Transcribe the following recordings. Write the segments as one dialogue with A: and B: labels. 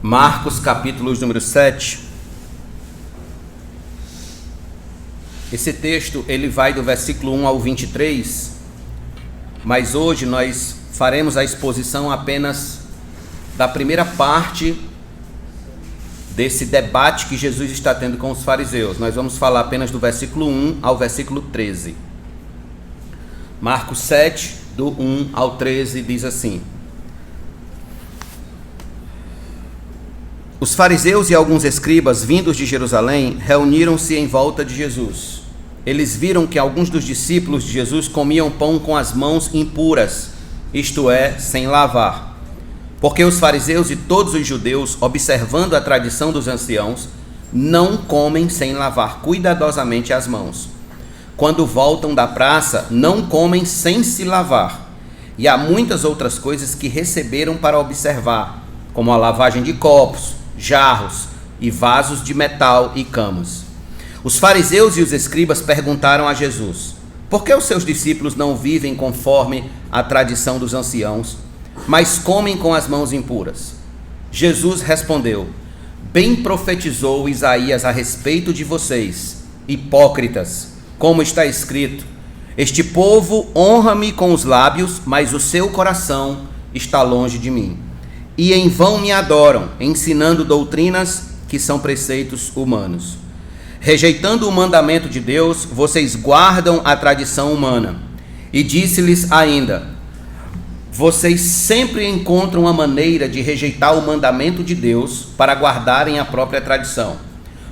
A: Marcos capítulo número 7. Esse texto ele vai do versículo 1 ao 23, mas hoje nós faremos a exposição apenas da primeira parte desse debate que Jesus está tendo com os fariseus. Nós vamos falar apenas do versículo 1 ao versículo 13. Marcos 7, do 1 ao 13, diz assim: Os fariseus e alguns escribas vindos de Jerusalém reuniram-se em volta de Jesus. Eles viram que alguns dos discípulos de Jesus comiam pão com as mãos impuras, isto é, sem lavar. Porque os fariseus e todos os judeus, observando a tradição dos anciãos, não comem sem lavar cuidadosamente as mãos. Quando voltam da praça, não comem sem se lavar. E há muitas outras coisas que receberam para observar, como a lavagem de copos, jarros e vasos de metal e camas. Os fariseus e os escribas perguntaram a Jesus: por que os seus discípulos não vivem conforme a tradição dos anciãos, mas comem com as mãos impuras? Jesus respondeu: bem profetizou Isaías a respeito de vocês, hipócritas, como está escrito: este povo honra-me com os lábios, mas o seu coração está longe de mim. E em vão me adoram, ensinando doutrinas que são preceitos humanos. Rejeitando o mandamento de Deus, vocês guardam a tradição humana. E disse-lhes ainda: vocês sempre encontram a maneira de rejeitar o mandamento de Deus para guardarem a própria tradição.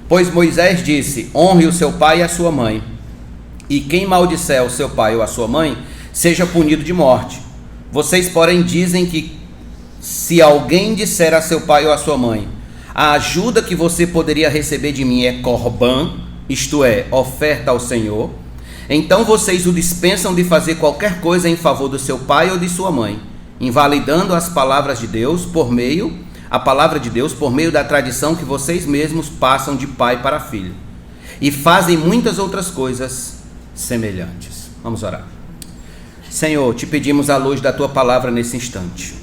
A: Pois Moisés disse: honre o seu pai e a sua mãe, e quem maldisser o seu pai ou a sua mãe, seja punido de morte. Vocês, porém, dizem que se alguém disser a seu pai ou a sua mãe: a ajuda que você poderia receber de mim é corban, isto é, oferta ao Senhor, então vocês o dispensam de fazer qualquer coisa em favor do seu pai ou de sua mãe, invalidando a palavra de Deus por meio da tradição que vocês mesmos passam de pai para filho, e fazem muitas outras coisas semelhantes. Vamos orar. Senhor, te pedimos a luz da tua palavra nesse instante.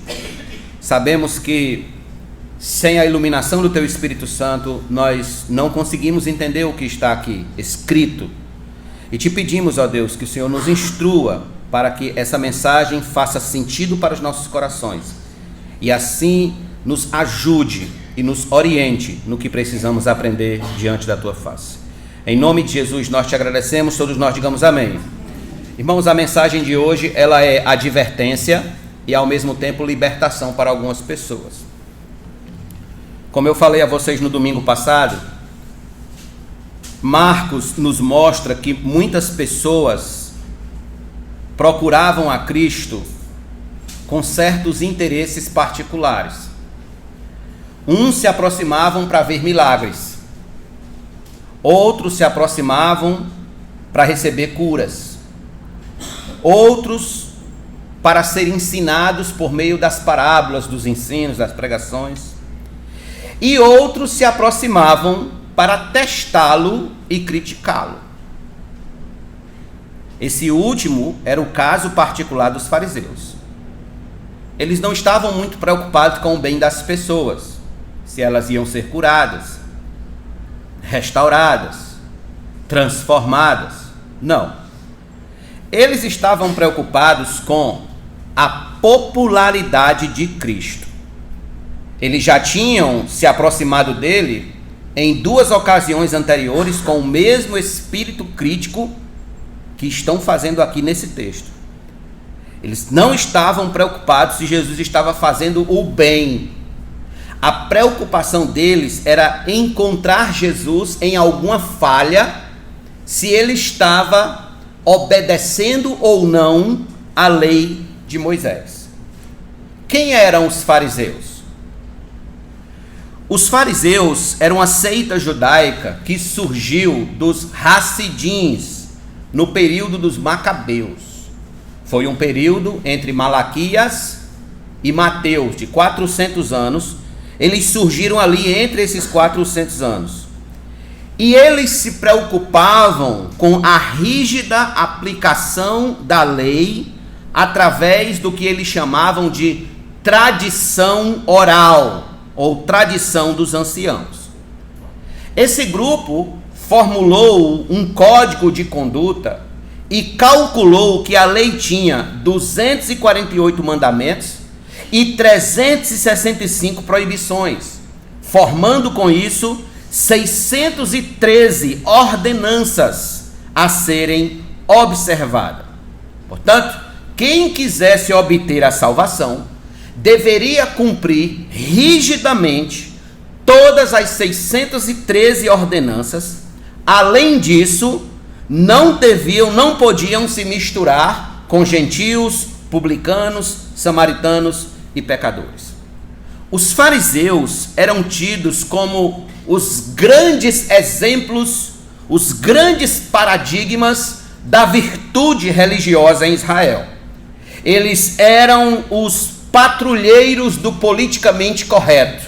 A: Sabemos que sem a iluminação do teu Espírito Santo, nós não conseguimos entender o que está aqui escrito. E te pedimos, ó Deus, que o Senhor nos instrua para que essa mensagem faça sentido para os nossos corações. E assim nos ajude e nos oriente no que precisamos aprender diante da tua face. Em nome de Jesus nós te agradecemos, todos nós digamos amém. Irmãos, a mensagem de hoje ela é advertência e ao mesmo tempo libertação para algumas pessoas. Como eu falei a vocês no domingo passado, Marcos nos mostra que muitas pessoas procuravam a Cristo com certos interesses particulares. Uns se aproximavam para ver milagres, outros se aproximavam para receber curas, outros para ser ensinados por meio das parábolas, dos ensinos, das pregações, e outros se aproximavam para testá-lo e criticá-lo. Esse último era o caso particular dos fariseus. Eles não estavam muito preocupados com o bem das pessoas, se elas iam ser curadas, restauradas, transformadas. Não. Eles estavam preocupados com a popularidade de Cristo. Eles já tinham se aproximado dele em 2 ocasiões anteriores com o mesmo espírito crítico que estão fazendo aqui nesse texto. Eles não estavam preocupados se Jesus estava fazendo o bem. A preocupação deles era encontrar Jesus em alguma falha, se ele estava obedecendo ou não a lei de Moisés. Quem eram os fariseus? Os fariseus eram uma seita judaica que surgiu dos Hassidins no período dos Macabeus. Foi um período entre Malaquias e Mateus de 400 anos. Eles surgiram ali entre esses 400 anos. E eles se preocupavam com a rígida aplicação da lei através do que eles chamavam de tradição oral. ou tradição dos anciãos. Esse grupo formulou um código de conduta e calculou que a lei tinha 248 mandamentos e 365 proibições, formando com isso 613 ordenanças a serem observadas. Portanto, quem quisesse obter a salvação deveria cumprir rigidamente todas as 613 ordenanças. Além disso, não podiam se misturar com gentios, publicanos, samaritanos e pecadores. Os fariseus eram tidos como os grandes exemplos, os grandes paradigmas da virtude religiosa em Israel. Eles eram os patrulheiros do politicamente correto.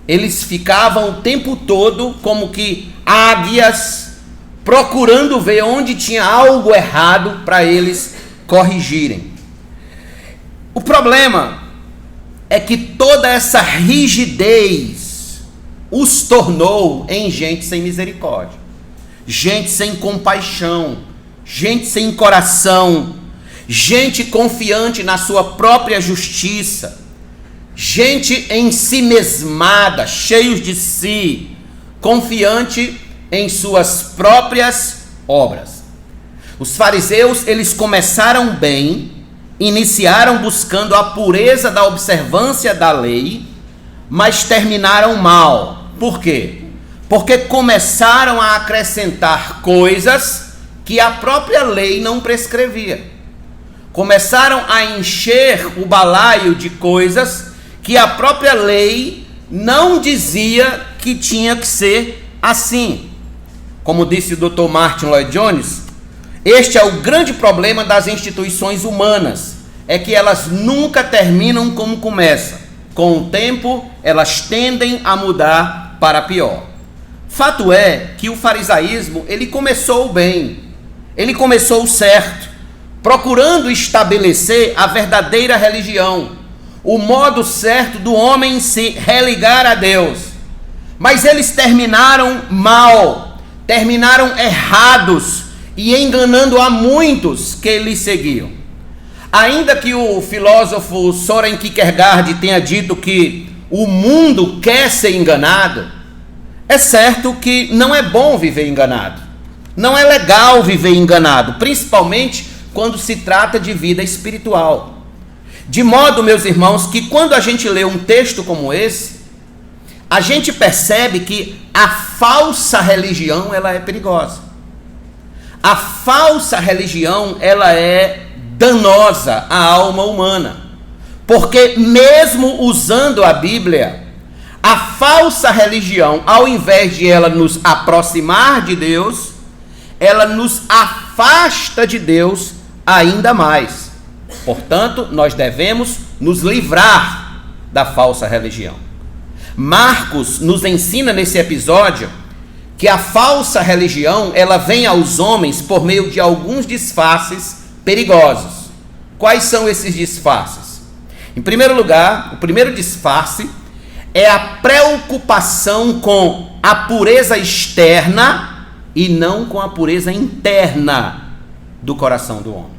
A: Eles ficavam o tempo todo como que águias, procurando ver onde tinha algo errado para eles corrigirem. O problema é que toda essa rigidez os tornou em gente sem misericórdia, gente sem compaixão, gente sem coração, gente confiante na sua própria justiça, gente em si mesmada, cheios de si, confiante em suas próprias obras. Os fariseus, eles começaram bem, iniciaram buscando a pureza da observância da lei, mas terminaram mal. Por quê? Porque começaram a acrescentar coisas que a própria lei não prescrevia. Começaram a encher o balaio de coisas que a própria lei não dizia que tinha que ser assim. Como disse o Dr. Martin Lloyd Jones, este é o grande problema das instituições humanas, é que elas nunca terminam como começam. Com o tempo, elas tendem a mudar para pior. Fato é que o farisaísmo, ele começou bem, ele começou certo, procurando estabelecer a verdadeira religião, o modo certo do homem se religar a Deus. Mas eles terminaram mal, terminaram errados e enganando a muitos que lhes seguiam. Ainda que o filósofo Soren Kierkegaard tenha dito que o mundo quer ser enganado, é certo que não é bom viver enganado. Não é legal viver enganado, principalmente quando se trata de vida espiritual. De modo, meus irmãos, que quando a gente lê um texto como esse, a gente percebe que a falsa religião, ela é perigosa. A falsa religião, ela é danosa à alma humana. Porque mesmo usando a Bíblia, a falsa religião, ao invés de ela nos aproximar de Deus, ela nos afasta de Deus ainda mais. Portanto, nós devemos nos livrar da falsa religião. Marcos nos ensina nesse episódio que a falsa religião, ela vem aos homens por meio de alguns disfarces perigosos. Quais são esses disfarces? Em primeiro lugar, o primeiro disfarce é a preocupação com a pureza externa e não com a pureza interna do coração do homem.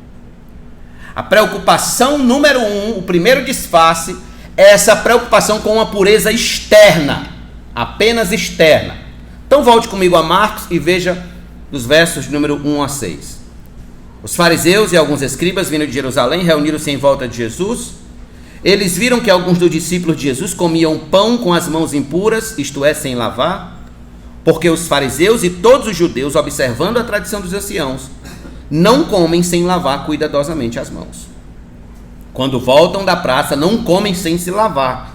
A: A preocupação número 1, o primeiro disfarce, é essa preocupação com a pureza externa, apenas externa. Então volte comigo a Marcos e veja os versos de número 1 a 6. Os fariseus e alguns escribas vindo de Jerusalém reuniram-se em volta de Jesus. Eles viram que alguns dos discípulos de Jesus comiam pão com as mãos impuras, isto é, sem lavar, porque os fariseus e todos os judeus, observando a tradição dos anciãos, não comem sem lavar cuidadosamente as mãos. Quando voltam da praça, não comem sem se lavar.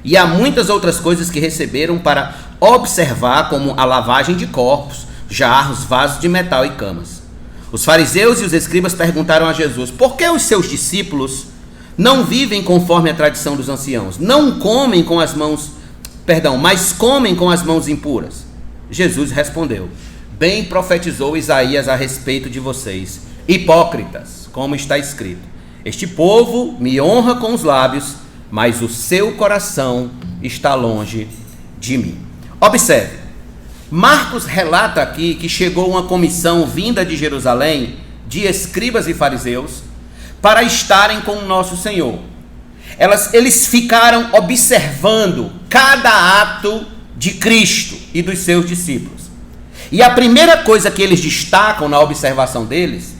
A: E há muitas outras coisas que receberam para observar, como a lavagem de corpos, jarros, vasos de metal e camas. Os fariseus e os escribas perguntaram a Jesus: por que os seus discípulos não vivem conforme a tradição dos anciãos? Não comem com as mãos, mas comem com as mãos impuras. Jesus respondeu: bem profetizou Isaías a respeito de vocês, hipócritas, como está escrito: este povo me honra com os lábios, mas o seu coração está longe de mim. Observe, Marcos relata aqui que chegou uma comissão vinda de Jerusalém, de escribas e fariseus, para estarem com o nosso Senhor. Eles ficaram observando cada ato de Cristo e dos seus discípulos. E a primeira coisa que eles destacam na observação deles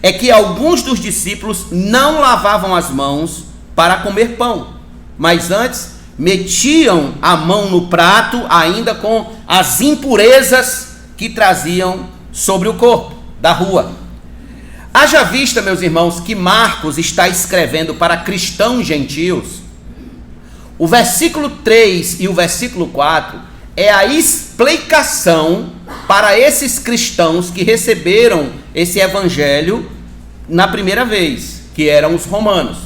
A: é que alguns dos discípulos não lavavam as mãos para comer pão, mas antes metiam a mão no prato ainda com as impurezas que traziam sobre o corpo da rua. Haja vista, meus irmãos, que Marcos está escrevendo para cristãos gentios. O versículo 3 e o versículo 4 é a explicação para esses cristãos que receberam esse evangelho na primeira vez, que eram os romanos.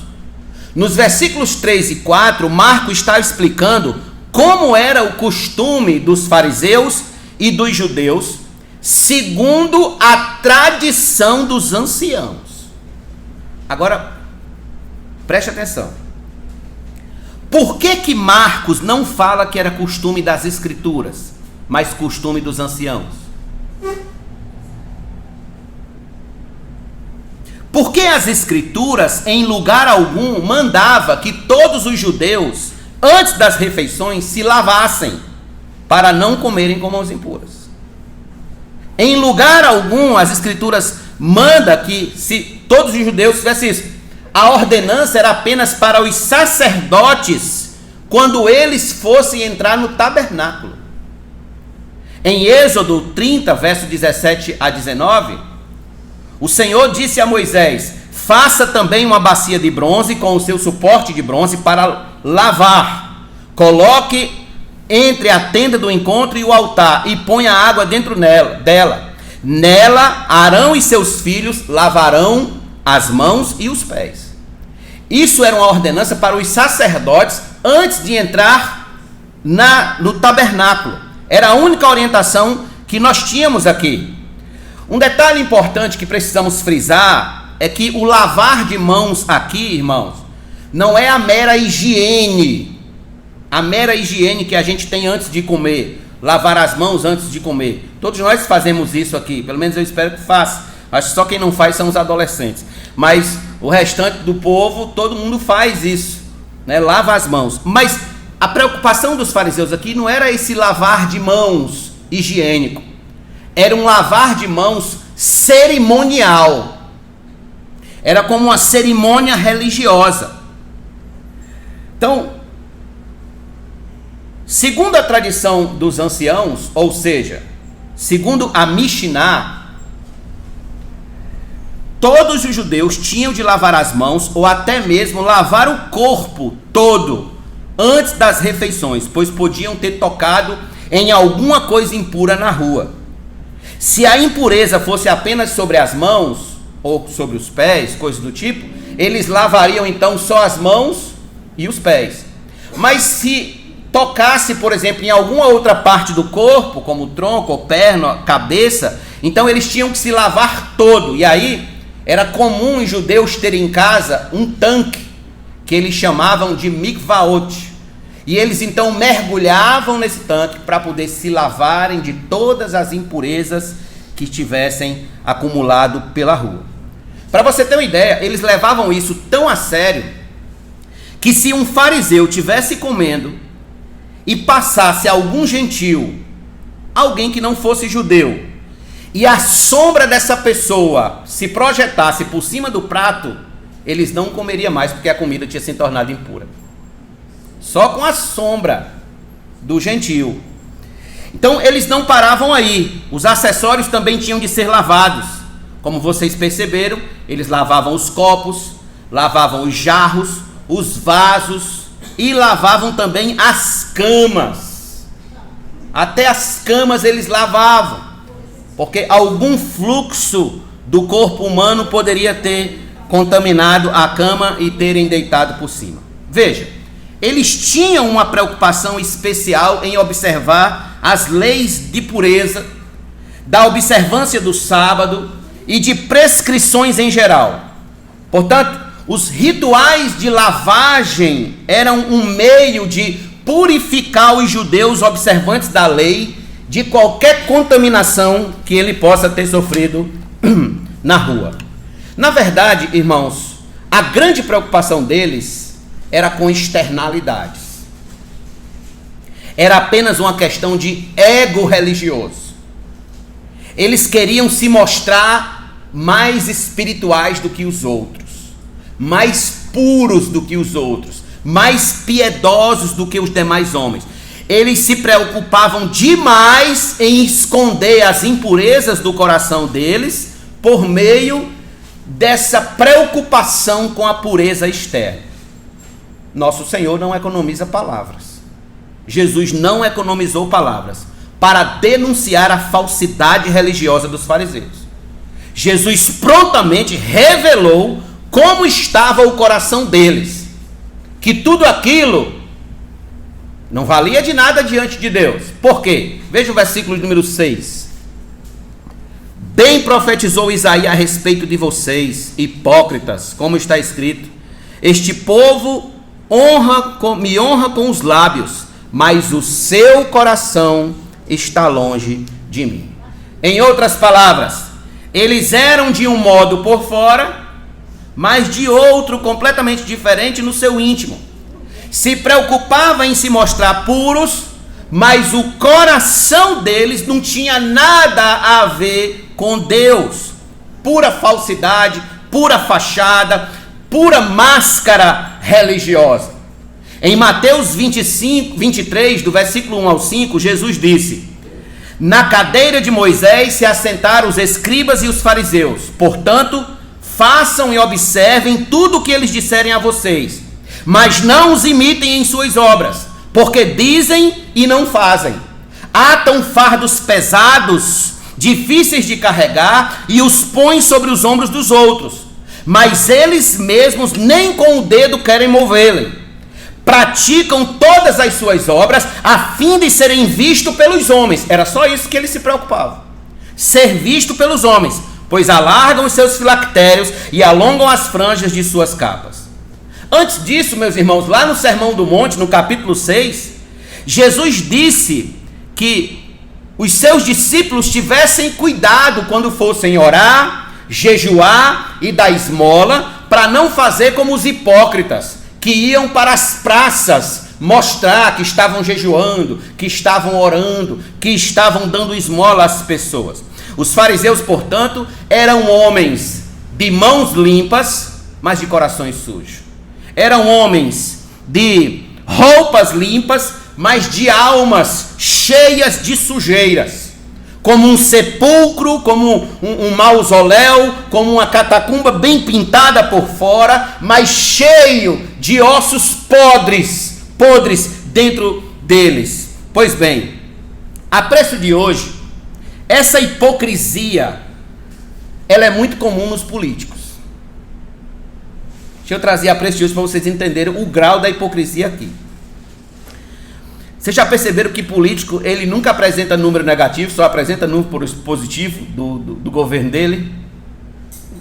A: Nos versículos 3 e 4, Marcos está explicando como era o costume dos fariseus e dos judeus, segundo a tradição dos anciãos. Agora, preste atenção. Por que Marcos não fala que era costume das escrituras, mas costume dos anciãos? Porque as escrituras, em lugar algum, mandava que todos os judeus, antes das refeições, se lavassem, para não comerem com mãos impuras. Em lugar algum, as escrituras mandam que se todos os judeus fizessem isso. A ordenança era apenas para os sacerdotes, quando eles fossem entrar no tabernáculo. Em Êxodo 30, verso 17 a 19, o Senhor disse a Moisés: faça também uma bacia de bronze com o seu suporte de bronze para lavar. Coloque entre a tenda do encontro e o altar e ponha água dentro dela. Nela, Arão e seus filhos lavarão as mãos e os pés. Isso era uma ordenança para os sacerdotes antes de entrar no tabernáculo. Era a única orientação que nós tínhamos aqui. Um detalhe importante que precisamos frisar é que o lavar de mãos aqui, irmãos, não é a mera higiene que a gente tem antes de comer, lavar as mãos antes de comer. Todos nós fazemos isso aqui, pelo menos eu espero que faça. Acho que só quem não faz são os adolescentes. Mas o restante do povo, todo mundo faz isso, né? Lava as mãos. Mas a preocupação dos fariseus aqui não era esse lavar de mãos higiênico. Era um lavar de mãos cerimonial. Era como uma cerimônia religiosa. Então, segundo a tradição dos anciãos, ou seja, segundo a Mishnah, todos os judeus tinham de lavar as mãos ou até mesmo lavar o corpo todo antes das refeições, pois podiam ter tocado em alguma coisa impura na rua. Se a impureza fosse apenas sobre as mãos ou sobre os pés, coisas do tipo, eles lavariam então só as mãos e os pés. Mas se tocasse, por exemplo, em alguma outra parte do corpo, como o tronco, ou perna, cabeça, então eles tinham que se lavar todo. E aí era comum os judeus terem em casa um tanque, que eles chamavam de mikvaot. E eles então mergulhavam nesse tanque para poder se lavarem de todas as impurezas que tivessem acumulado pela rua. Para você ter uma ideia, eles levavam isso tão a sério, que se um fariseu tivesse comendo e passasse algum gentil, alguém que não fosse judeu, e a sombra dessa pessoa se projetasse por cima do prato, eles não comeriam mais, porque a comida tinha se tornado impura. Só com a sombra do gentil. Então eles não paravam aí. Os acessórios também tinham de ser lavados. Como vocês perceberam, eles lavavam os copos, lavavam os jarros, os vasos e lavavam também as camas. Até as camas eles lavavam, porque algum fluxo do corpo humano poderia ter contaminado a cama e terem deitado por cima. Veja, eles tinham uma preocupação especial em observar as leis de pureza, da observância do sábado e de prescrições em geral. Portanto, os rituais de lavagem eram um meio de purificar os judeus observantes da lei de qualquer contaminação que ele possa ter sofrido na rua. Na verdade, irmãos, a grande preocupação deles era com externalidades. Era apenas uma questão de ego religioso. Eles queriam se mostrar mais espirituais do que os outros, mais puros do que os outros, mais piedosos do que os demais homens. Eles se preocupavam demais em esconder as impurezas do coração deles por meio dessa preocupação com a pureza externa. Nosso Senhor não economiza palavras. Jesus não economizou palavras para denunciar a falsidade religiosa dos fariseus. Jesus prontamente revelou como estava o coração deles, que tudo aquilo não valia de nada diante de Deus. Por quê? Veja o versículo número 6. Bem profetizou Isaías a respeito de vocês, hipócritas, como está escrito: este povo me honra com os lábios, mas o seu coração está longe de mim. Em outras palavras, eles eram de um modo por fora, mas de outro completamente diferente no seu íntimo. Se preocupava em se mostrar puros, mas o coração deles não tinha nada a ver com Deus. Pura falsidade, pura fachada, pura máscara religiosa. Em Mateus 23, do versículo 1 ao 5, Jesus disse: na cadeira de Moisés se assentaram os escribas e os fariseus. Portanto, façam e observem tudo o que eles disserem a vocês, mas não os imitem em suas obras, porque dizem e não fazem. Atam fardos pesados, difíceis de carregar, e os põem sobre os ombros dos outros, mas eles mesmos nem com o dedo querem movê-lo. Praticam todas as suas obras a fim de serem vistos pelos homens. Era só isso que eles se preocupavam: ser visto pelos homens, pois alargam os seus filactérios e alongam as franjas de suas capas. Antes disso, meus irmãos, lá no Sermão do Monte, no capítulo 6, Jesus disse que os seus discípulos tivessem cuidado quando fossem orar, jejuar e dar esmola, para não fazer como os hipócritas, que iam para as praças mostrar que estavam jejuando, que estavam orando, que estavam dando esmola às pessoas. Os fariseus, portanto, eram homens de mãos limpas, mas de corações sujos. Eram homens de roupas limpas, mas de almas cheias de sujeiras. Como um sepulcro, como um mausoléu, como uma catacumba bem pintada por fora, mas cheio de ossos podres dentro deles. Pois bem, a preço de hoje, essa hipocrisia, ela é muito comum nos políticos. Deixa eu trazer a preço de hoje para vocês entenderem o grau da hipocrisia aqui. Vocês já perceberam que político, ele nunca apresenta número negativo, só apresenta número positivo do governo dele?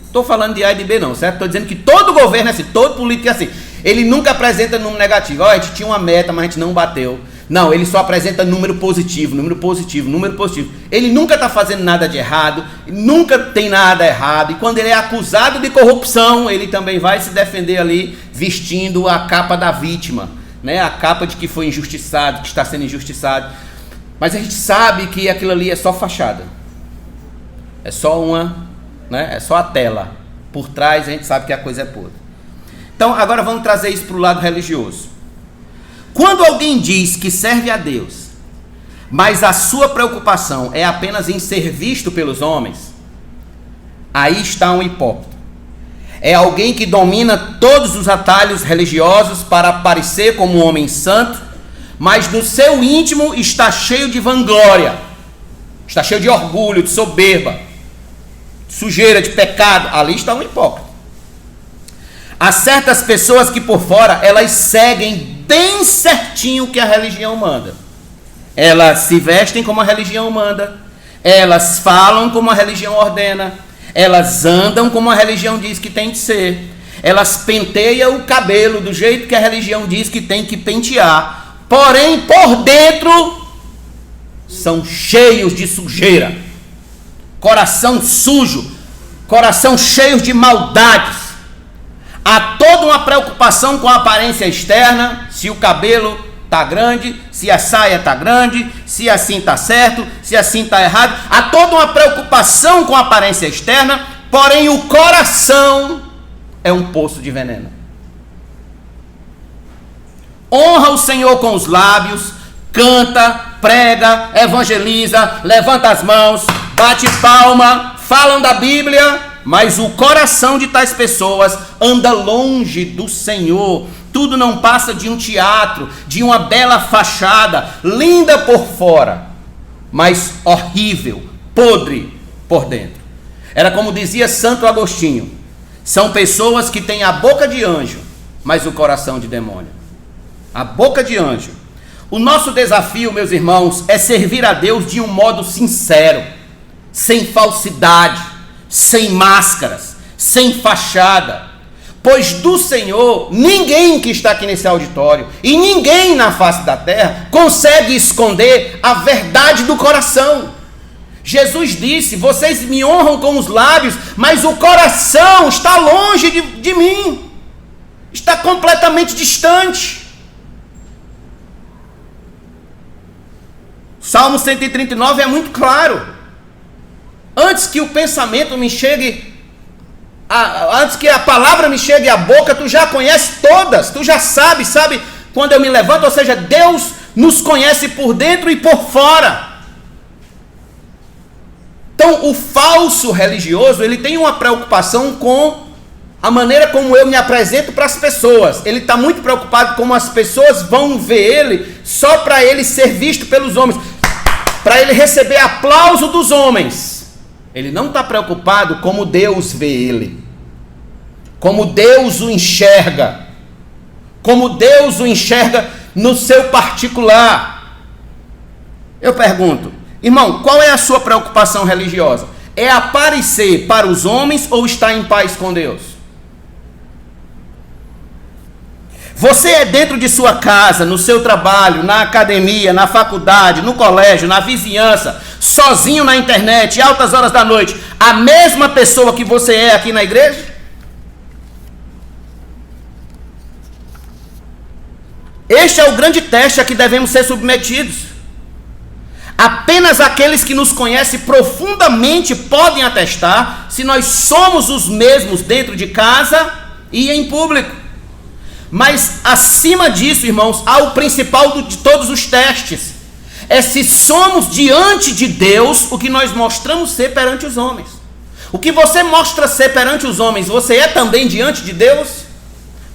A: Estou falando de A e de B não, certo? Estou dizendo que todo governo é assim, todo político é assim. Ele nunca apresenta número negativo. A gente tinha uma meta, mas a gente não bateu. Não, ele só apresenta número positivo, número positivo, número positivo. Ele nunca está fazendo nada de errado, nunca tem nada errado. E quando ele é acusado de corrupção, ele também vai se defender ali, vestindo a capa da vítima, né? A capa de que foi injustiçado, que está sendo injustiçado. Mas a gente sabe que aquilo ali é só fachada. É só é só a tela. Por trás a gente sabe que a coisa é podre. Então agora vamos trazer isso para o lado religioso. Quando alguém diz que serve a Deus, mas a sua preocupação é apenas em ser visto pelos homens, aí está um hipócrita. É alguém que domina todos os atalhos religiosos para aparecer como um homem santo, mas no seu íntimo está cheio de vanglória, está cheio de orgulho, de soberba, de sujeira, de pecado. Ali está um hipócrita. Há certas pessoas que por fora, elas seguem bem certinho o que a religião manda. Elas se vestem como a religião manda, elas falam como a religião ordena, elas andam como a religião diz que tem que ser, elas penteiam o cabelo do jeito que a religião diz que tem que pentear, porém por dentro são cheios de sujeira, coração sujo, coração cheio de maldades. Há toda uma preocupação com a aparência externa, se o cabelo está grande, se a saia está grande, se assim está certo, se assim está errado. Há toda uma preocupação com a aparência externa, porém o coração é um poço de veneno. Honra o Senhor com os lábios, canta, prega, evangeliza, levanta as mãos, bate palma, falam da Bíblia, mas o coração de tais pessoas anda longe do Senhor. Tudo não passa de um teatro, de uma bela fachada, linda por fora, mas horrível, podre por dentro. Era como dizia Santo Agostinho: são pessoas que têm a boca de anjo, mas o coração de demônio. A boca de anjo. O nosso desafio, meus irmãos, é servir a Deus de um modo sincero, sem falsidade, sem máscaras, sem fachada. Pois do Senhor, ninguém que está aqui nesse auditório e ninguém na face da terra consegue esconder a verdade do coração. Jesus disse: vocês me honram com os lábios, mas o coração está longe de mim, está completamente distante. Salmo 139 é muito claro. Antes que o pensamento me chegue, antes que a palavra me chegue à boca, tu já conhece todas, tu já sabe quando eu me levanto. Ou seja, Deus nos conhece por dentro e por fora. Então, o falso religioso, ele tem uma preocupação com a maneira como eu me apresento para as pessoas. Ele está muito preocupado como as pessoas vão ver ele, só para ele ser visto pelos homens, para ele receber aplauso dos homens. Ele não está preocupado como Deus vê ele, como Deus o enxerga, como Deus o enxerga no seu particular. Eu pergunto, irmão, qual é a sua preocupação religiosa? É aparecer para os homens ou estar em paz com Deus? Você é dentro de sua casa, no seu trabalho, na academia, na faculdade, no colégio, na vizinhança, sozinho na internet, altas horas da noite, a mesma pessoa que você é aqui na igreja? Este é o grande teste a que devemos ser submetidos. Apenas aqueles que nos conhecem profundamente podem atestar se nós somos os mesmos dentro de casa e em público. Mas acima disso, irmãos, há o principal de todos os testes. É se somos diante de Deus o que nós mostramos ser perante os homens. O que você mostra ser perante os homens, você é também diante de Deus?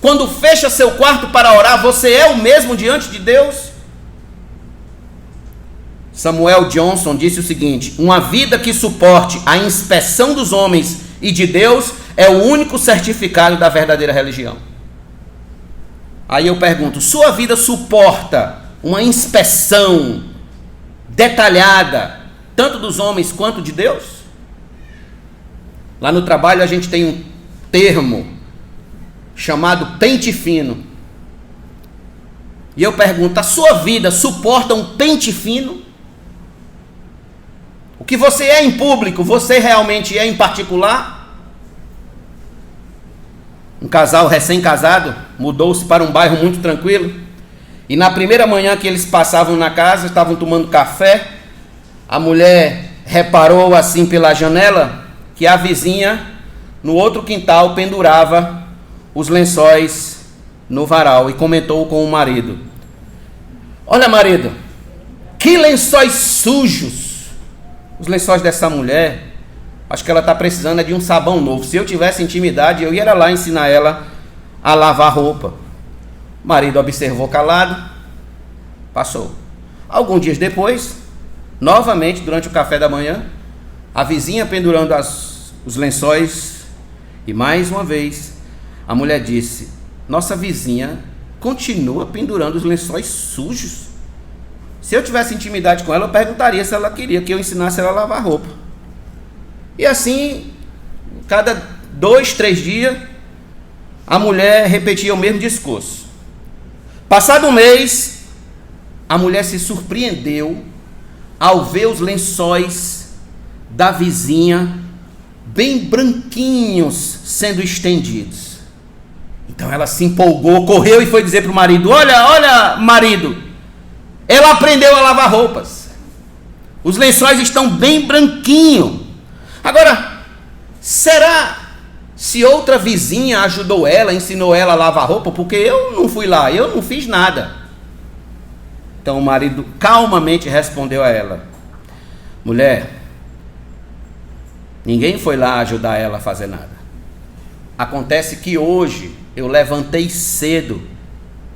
A: Quando fecha seu quarto para orar, você é o mesmo diante de Deus? Samuel Johnson disse o seguinte: uma vida que suporte a inspeção dos homens e de Deus é o único certificado da verdadeira religião. Aí eu pergunto, sua vida suporta uma inspeção detalhada, tanto dos homens quanto de Deus? Lá no trabalho a gente tem um termo chamado pente fino. E eu pergunto, a sua vida suporta um pente fino? O que você é em público, você realmente é em particular? Um casal recém-casado mudou-se para um bairro muito tranquilo. E na primeira manhã que eles passavam na casa, estavam tomando café. A mulher reparou assim pela janela que a vizinha, no outro quintal, pendurava os lençóis no varal e comentou com o marido: olha, marido, que lençóis sujos. Os lençóis dessa mulher, acho que ela está precisando de um sabão novo. Se eu tivesse intimidade, eu ia lá ensinar ela a lavar roupa. O marido observou calado, passou. Alguns dias depois, novamente, durante o café da manhã, a vizinha pendurando os lençóis, e mais uma vez, a mulher disse: nossa vizinha continua pendurando os lençóis sujos. Se eu tivesse intimidade com ela, eu perguntaria se ela queria que eu ensinasse ela a lavar roupa. E assim, cada 2, 3 dias, a mulher repetia o mesmo discurso. Passado um mês, a mulher se surpreendeu ao ver os lençóis da vizinha bem branquinhos sendo estendidos. Então ela se empolgou, correu e foi dizer para o marido: olha, marido, ela aprendeu a lavar roupas. Os lençóis estão bem branquinhos. Agora, será se outra vizinha ajudou ela, ensinou ela a lavar roupa? Porque eu não fui lá, eu não fiz nada. Então o marido calmamente respondeu a ela: mulher, ninguém foi lá ajudar ela a fazer nada. Acontece que hoje eu levantei cedo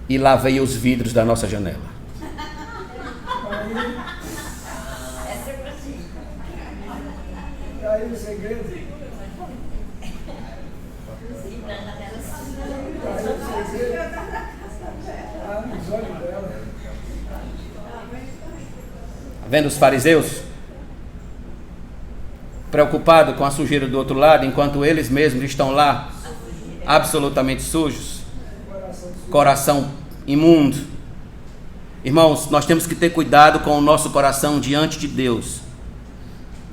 A: e lavei os vidros da nossa janela.
B: Aí o segredo.
A: Vendo os fariseus preocupados com a sujeira do outro lado, enquanto eles mesmos estão lá absolutamente sujos, coração imundo. Irmãos, nós temos que ter cuidado com o nosso coração diante de Deus.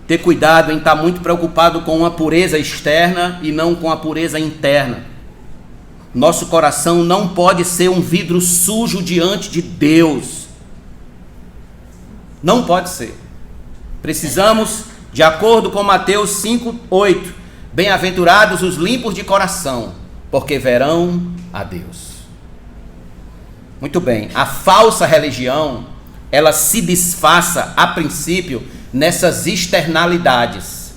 A: Ter cuidado em estar muito preocupado com a pureza externa e não com a pureza interna. Nosso coração não pode ser um vidro sujo diante de Deus. Não pode ser. Precisamos, de acordo com Mateus 5:8, bem-aventurados os limpos de coração, porque verão a Deus. Muito bem, a falsa religião, ela se disfarça a princípio nessas externalidades,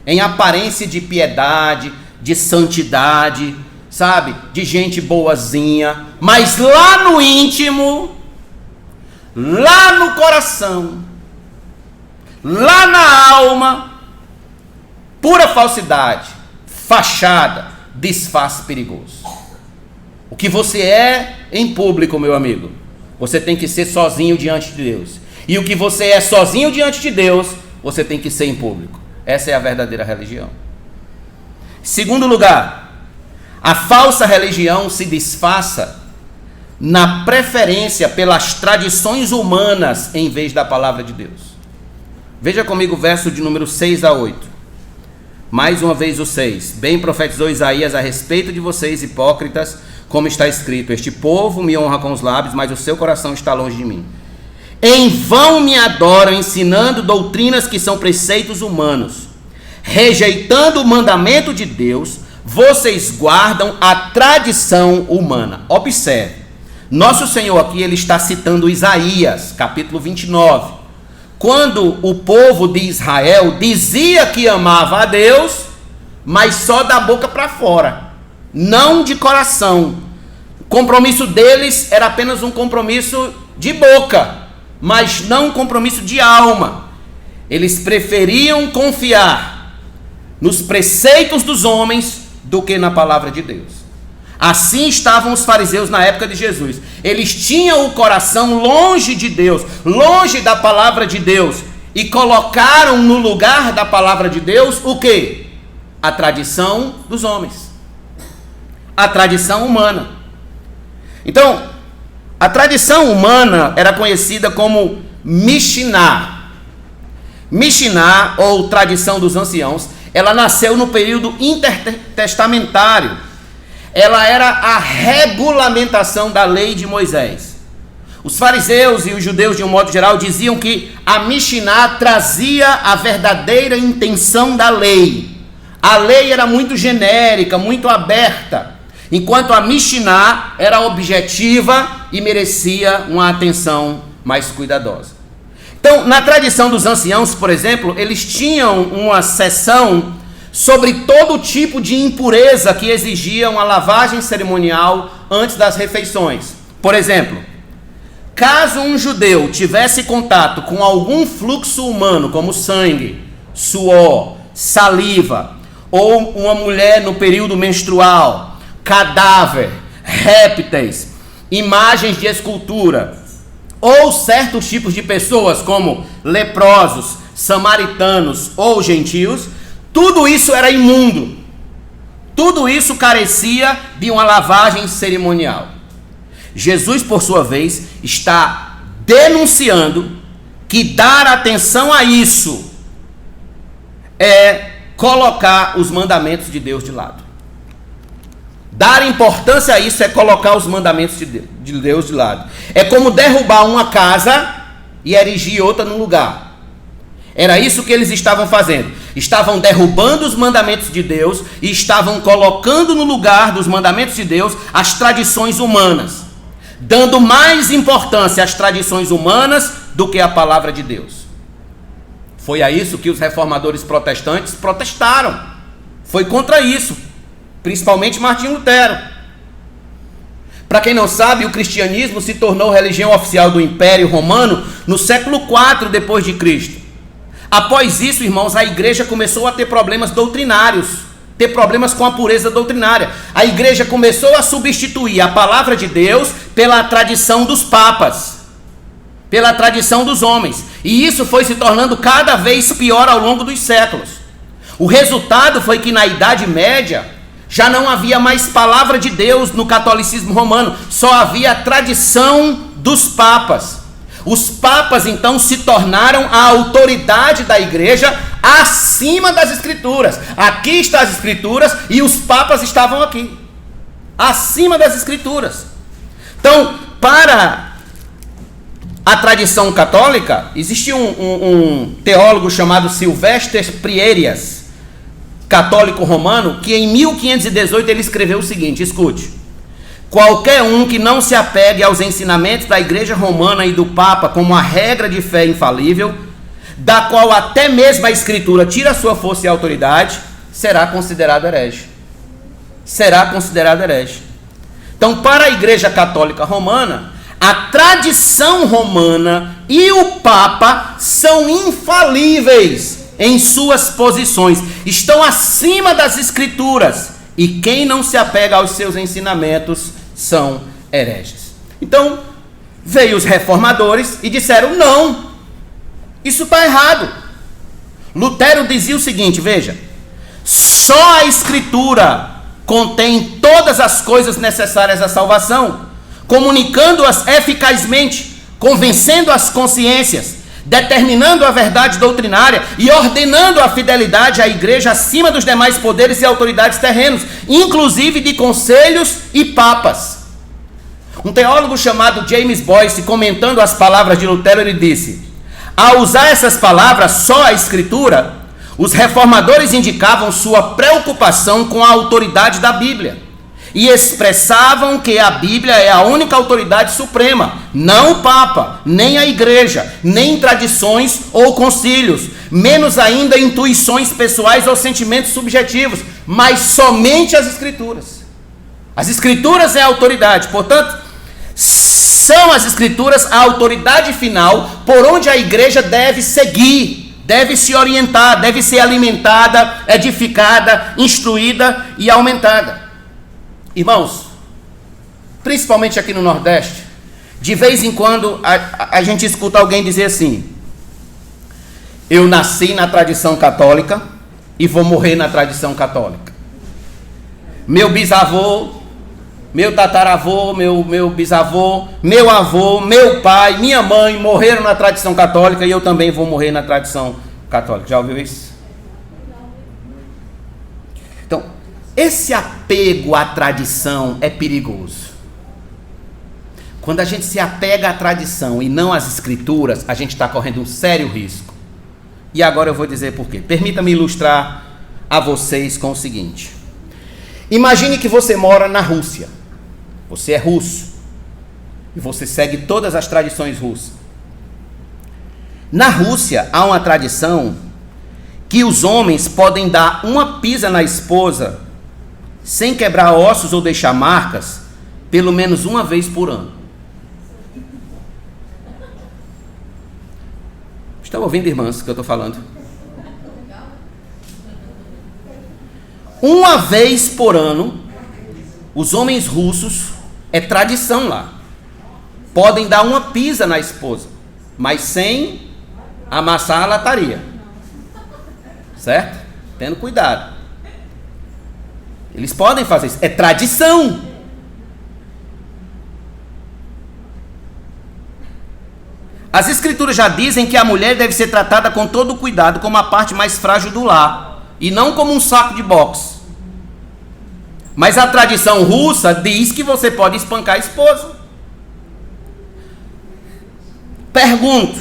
A: em aparência de piedade, de santidade, sabe, de gente boazinha, mas lá no íntimo, lá no coração, lá na alma, pura falsidade, fachada, disfarce perigoso. O que você é em público, meu amigo, você tem que ser sozinho diante de Deus. E o que você é sozinho diante de Deus, você tem que ser em público. Essa é a verdadeira religião. Segundo lugar, a falsa religião se disfarça na preferência pelas tradições humanas em vez da palavra de Deus. Veja comigo o verso de número 6-8. Mais uma vez o 6. Bem profetizou Isaías a respeito de vocês, hipócritas, como está escrito: este povo me honra com os lábios, mas o seu coração está longe de mim. Em vão me adoram, ensinando doutrinas que são preceitos humanos. Rejeitando o mandamento de Deus, vocês guardam a tradição humana. Observe, nosso Senhor aqui, ele está citando Isaías, capítulo 29. Quando o povo de Israel dizia que amava a Deus, mas só da boca para fora, não de coração. O compromisso deles era apenas um compromisso de boca, mas não um compromisso de alma. Eles preferiam confiar nos preceitos dos homens do que na palavra de Deus. Assim estavam os fariseus na época de Jesus. Eles tinham o coração longe de Deus, longe da palavra de Deus, e colocaram no lugar da palavra de Deus o quê? A tradição dos homens, a tradição humana. Então, a tradição humana era conhecida como Mishnah. Mishnah, ou tradição dos anciãos, ela nasceu no período intertestamentário. Ela era a regulamentação da lei de Moisés. Os fariseus e os judeus, de um modo geral, diziam que a Mishnah trazia a verdadeira intenção da lei. A lei era muito genérica, muito aberta, enquanto a Mishnah era objetiva e merecia uma atenção mais cuidadosa. Então, na tradição dos anciãos, por exemplo, eles tinham uma seção sobre todo tipo de impureza que exigia uma lavagem cerimonial antes das refeições. Por exemplo, caso um judeu tivesse contato com algum fluxo humano, como sangue, suor, saliva, ou uma mulher no período menstrual, cadáver, répteis, imagens de escultura, ou certos tipos de pessoas como leprosos, samaritanos ou gentios, tudo isso era imundo. Tudo isso carecia de uma lavagem cerimonial. Jesus, por sua vez, está denunciando que dar atenção a isso é colocar os mandamentos de Deus de lado. Dar importância a isso é colocar os mandamentos de Deus de lado. É como derrubar uma casa e erigir outra no lugar. Era isso que eles estavam fazendo. Estavam derrubando os mandamentos de Deus e estavam colocando no lugar dos mandamentos de Deus as tradições humanas, dando mais importância às tradições humanas do que à palavra de Deus. Foi a isso que os reformadores protestantes protestaram. Foi contra isso, principalmente Martinho Lutero. Para quem não sabe, o cristianismo se tornou religião oficial do Império Romano no século IV depois de Cristo. Após isso, irmãos, a igreja começou a ter problemas doutrinários, ter problemas com a pureza doutrinária. A igreja começou a substituir a palavra de Deus pela tradição dos papas, pela tradição dos homens. E isso foi se tornando cada vez pior ao longo dos séculos. O resultado foi que na Idade Média já não havia mais palavra de Deus no catolicismo romano, só havia a tradição dos papas. Os papas então se tornaram a autoridade da igreja acima das escrituras. Aqui estão as escrituras e os papas estavam aqui, acima das escrituras. Então, para a tradição católica, existia um teólogo chamado Silvestre Prierias, católico romano, que em 1518 ele escreveu o seguinte, escute: qualquer um que não se apegue aos ensinamentos da igreja romana e do papa como a regra de fé infalível, da qual até mesmo a escritura tira sua força e autoridade, será considerado herege. Será considerado herege. Então, para a igreja católica romana, a tradição romana e o papa são infalíveis em suas posições, estão acima das escrituras, e quem não se apega aos seus ensinamentos são hereges. Então, veio os reformadores e disseram, não, isso está errado. Lutero dizia o seguinte, veja, só a escritura contém todas as coisas necessárias à salvação, comunicando-as eficazmente, convencendo as consciências, determinando a verdade doutrinária e ordenando a fidelidade à igreja acima dos demais poderes e autoridades terrenos, inclusive de conselhos e papas. Um teólogo chamado James Boyce, comentando as palavras de Lutero, ele disse: ao usar essas palavras, só a escritura, os reformadores indicavam sua preocupação com a autoridade da Bíblia e expressavam que a Bíblia é a única autoridade suprema, não o Papa, nem a igreja, nem tradições ou concílios, menos ainda intuições pessoais ou sentimentos subjetivos, mas somente as Escrituras. As Escrituras é a autoridade, portanto, são as Escrituras a autoridade final por onde a igreja deve seguir, deve se orientar, deve ser alimentada, edificada, instruída e aumentada. Irmãos, principalmente aqui no Nordeste, de vez em quando a gente escuta alguém dizer assim: eu nasci na tradição católica e vou morrer na tradição católica. Meu bisavô, meu tataravô, meu bisavô, meu avô, meu pai, minha mãe morreram na tradição católica e eu também vou morrer na tradição católica. Já ouviu isso? Então, esse apego à tradição é perigoso. Quando a gente se apega à tradição e não às escrituras, a gente está correndo um sério risco. E agora eu vou dizer por quê. Permita-me ilustrar a vocês com o seguinte. Imagine que você mora na Rússia. Você é russo. E você segue todas as tradições russas. Na Rússia há uma tradição que os homens podem dar uma pisa na esposa sem quebrar ossos ou deixar marcas, pelo menos uma vez por ano. Estão ouvindo, irmãs, o que eu estou falando? Uma vez por ano, os homens russos, é tradição lá, podem dar uma pisa na esposa, mas sem amassar a lataria. Certo? Tendo cuidado. Eles podem fazer isso. É tradição. As escrituras já dizem que a mulher deve ser tratada com todo cuidado, como a parte mais frágil do lar, e não como um saco de boxe. Mas a tradição russa diz que você pode espancar a esposa. Pergunto,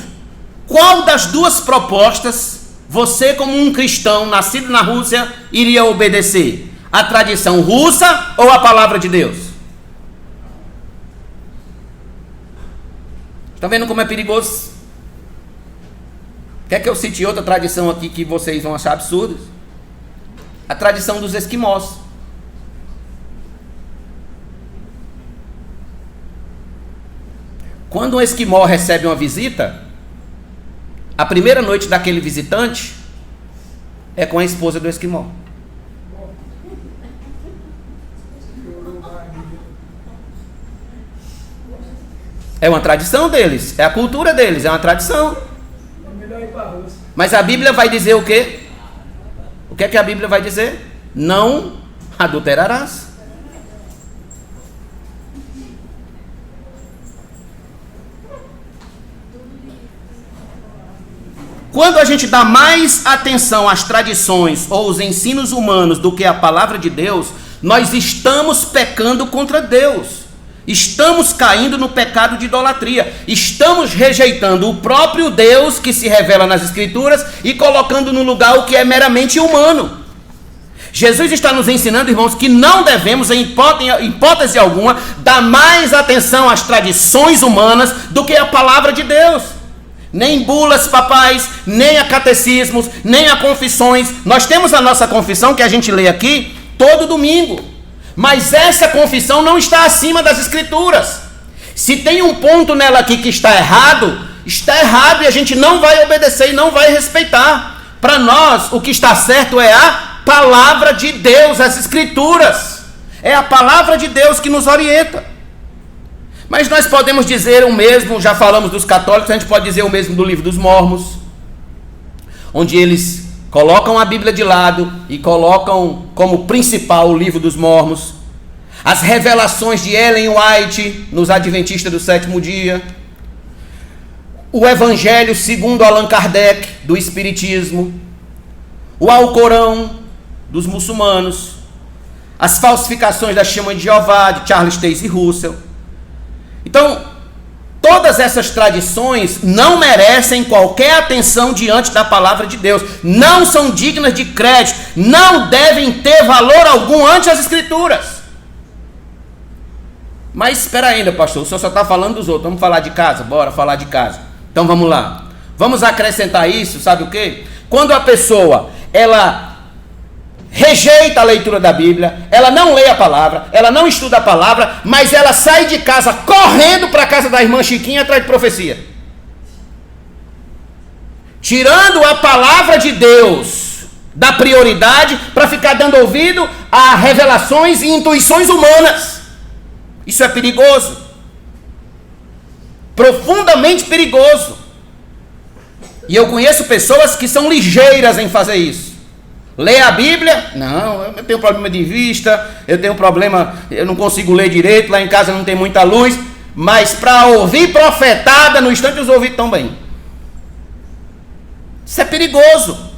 A: qual das duas propostas você, como um cristão nascido na Rússia, iria obedecer? A tradição russa ou a palavra de Deus? Estão vendo como é perigoso? Quer que eu cite outra tradição aqui que vocês vão achar absurdas? A tradição dos esquimós. Quando um esquimó recebe uma visita, a primeira noite daquele visitante é com a esposa do esquimó. É uma tradição deles, é a cultura deles, é uma tradição. Mas a Bíblia vai dizer o quê? O que é que a Bíblia vai dizer? Não adulterarás. Quando a gente dá mais atenção às tradições ou os ensinos humanos do que à palavra de Deus, nós estamos pecando contra Deus. Estamos caindo no pecado de idolatria. Estamos rejeitando o próprio Deus que se revela nas Escrituras e colocando no lugar o que é meramente humano. Jesus está nos ensinando, irmãos, que não devemos, em hipótese alguma, dar mais atenção às tradições humanas do que à palavra de Deus. Nem bulas papais, nem a catecismos, nem a confissões. Nós temos a nossa confissão que a gente lê aqui todo domingo. Mas essa confissão não está acima das Escrituras. Se tem um ponto nela aqui que está errado e a gente não vai obedecer e não vai respeitar. Para nós, o que está certo é a palavra de Deus, as Escrituras. É a palavra de Deus que nos orienta. Mas nós podemos dizer o mesmo, já falamos dos católicos, a gente pode dizer o mesmo do livro dos Mormons, onde eles colocam a Bíblia de lado e colocam como principal o livro dos Mormons. As revelações de Ellen White nos Adventistas do Sétimo Dia. O Evangelho segundo Allan Kardec, do Espiritismo. O Alcorão, dos muçulmanos. As falsificações da Chama de Jeová, de Charles Taze Russell. Então, todas essas tradições não merecem qualquer atenção diante da palavra de Deus. Não são dignas de crédito. Não devem ter valor algum ante as Escrituras. Mas espera ainda, pastor. O senhor só está falando dos outros. Vamos falar de casa? Bora falar de casa. Então vamos lá. Vamos acrescentar isso, sabe o quê? Quando a pessoa, ela rejeita a leitura da Bíblia, ela não lê a palavra, ela não estuda a palavra, mas ela sai de casa correndo para a casa da irmã Chiquinha atrás de profecia. Tirando a palavra de Deus da prioridade para ficar dando ouvido a revelações e intuições humanas. Isso é perigoso. Profundamente perigoso. E eu conheço pessoas que são ligeiras em fazer isso. Lê a Bíblia? Não, eu tenho problema de vista, eu tenho problema, eu não consigo ler direito, lá em casa não tem muita luz, mas para ouvir profetada, no instante os ouvidos estão bem. Isso é perigoso.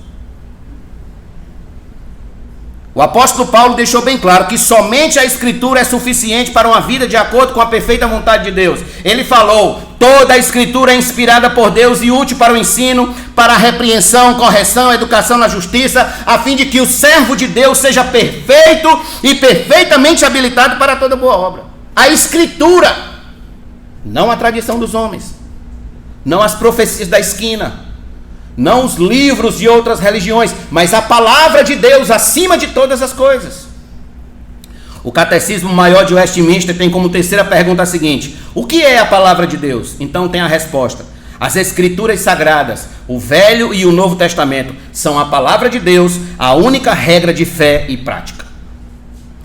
A: O apóstolo Paulo deixou bem claro que somente a Escritura é suficiente para uma vida de acordo com a perfeita vontade de Deus. Ele falou: toda a Escritura é inspirada por Deus e útil para o ensino, para a repreensão, correção, educação na justiça, a fim de que o servo de Deus seja perfeito e perfeitamente habilitado para toda boa obra. A Escritura, não a tradição dos homens, não as profecias da esquina, não os livros de outras religiões, mas a palavra de Deus acima de todas as coisas. O Catecismo Maior de Westminster tem como terceira pergunta a seguinte: o que é a palavra de Deus? Então tem a resposta: as Escrituras Sagradas, o Velho e o Novo Testamento, são a palavra de Deus, a única regra de fé e prática.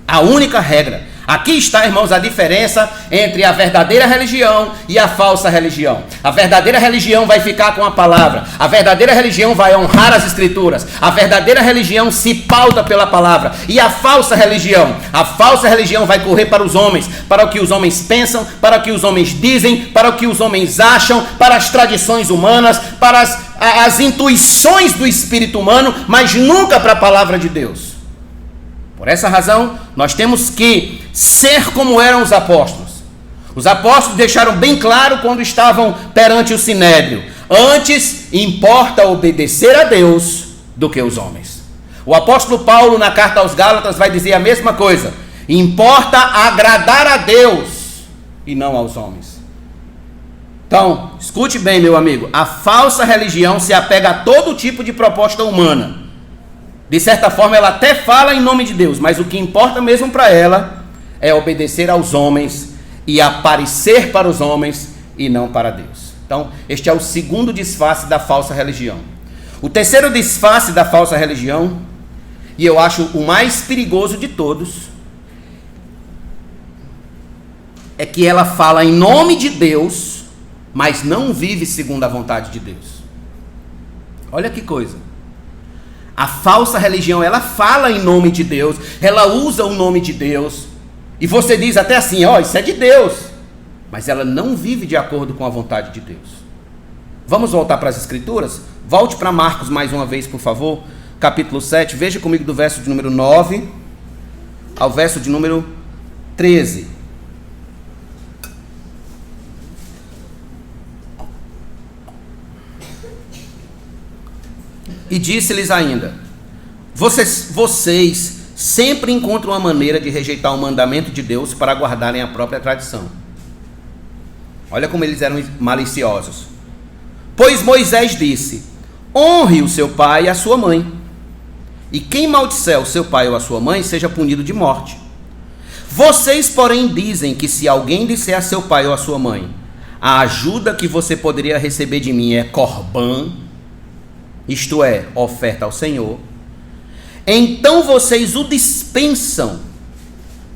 A: A única regra. Aqui está, irmãos, a diferença entre a verdadeira religião e a falsa religião. A verdadeira religião vai ficar com a palavra. A verdadeira religião vai honrar as escrituras. A verdadeira religião se pauta pela palavra. E a falsa religião vai correr para os homens, para o que os homens pensam, para o que os homens dizem, para o que os homens acham, para as tradições humanas, para as intuições do espírito humano, mas nunca para a palavra de Deus. Por essa razão, nós temos que ser como eram os apóstolos. Os apóstolos deixaram bem claro quando estavam perante o sinédrio: antes importa obedecer a Deus do que os homens. O apóstolo Paulo, na carta aos Gálatas, vai dizer a mesma coisa: importa agradar a Deus e não aos homens. Então, escute bem, meu amigo, a falsa religião se apega a todo tipo de proposta humana. De certa forma, ela até fala em nome de Deus, mas o que importa mesmo para ela é obedecer aos homens e aparecer para os homens e não para Deus. Então, este é o segundo disfarce da falsa religião. O terceiro disfarce da falsa religião, e eu acho o mais perigoso de todos, é que ela fala em nome de Deus, mas não vive segundo a vontade de Deus. Olha que coisa. A falsa religião, ela fala em nome de Deus, ela usa o nome de Deus, e você diz até assim: ó, isso é de Deus, mas ela não vive de acordo com a vontade de Deus. Vamos voltar para as escrituras? Volte para Marcos mais uma vez, por favor, capítulo 7, veja comigo do verso de número 9 ao verso de número 13. E disse-lhes ainda: vocês sempre encontram uma maneira de rejeitar o mandamento de Deus para guardarem a própria tradição. Olha como eles eram maliciosos. Pois Moisés disse: honre o seu pai e a sua mãe, e quem maldisser o seu pai ou a sua mãe seja punido de morte. Vocês, porém, dizem que se alguém disser a seu pai ou a sua mãe: a ajuda que você poderia receber de mim é corbã, isto é, oferta ao Senhor, então vocês o dispensam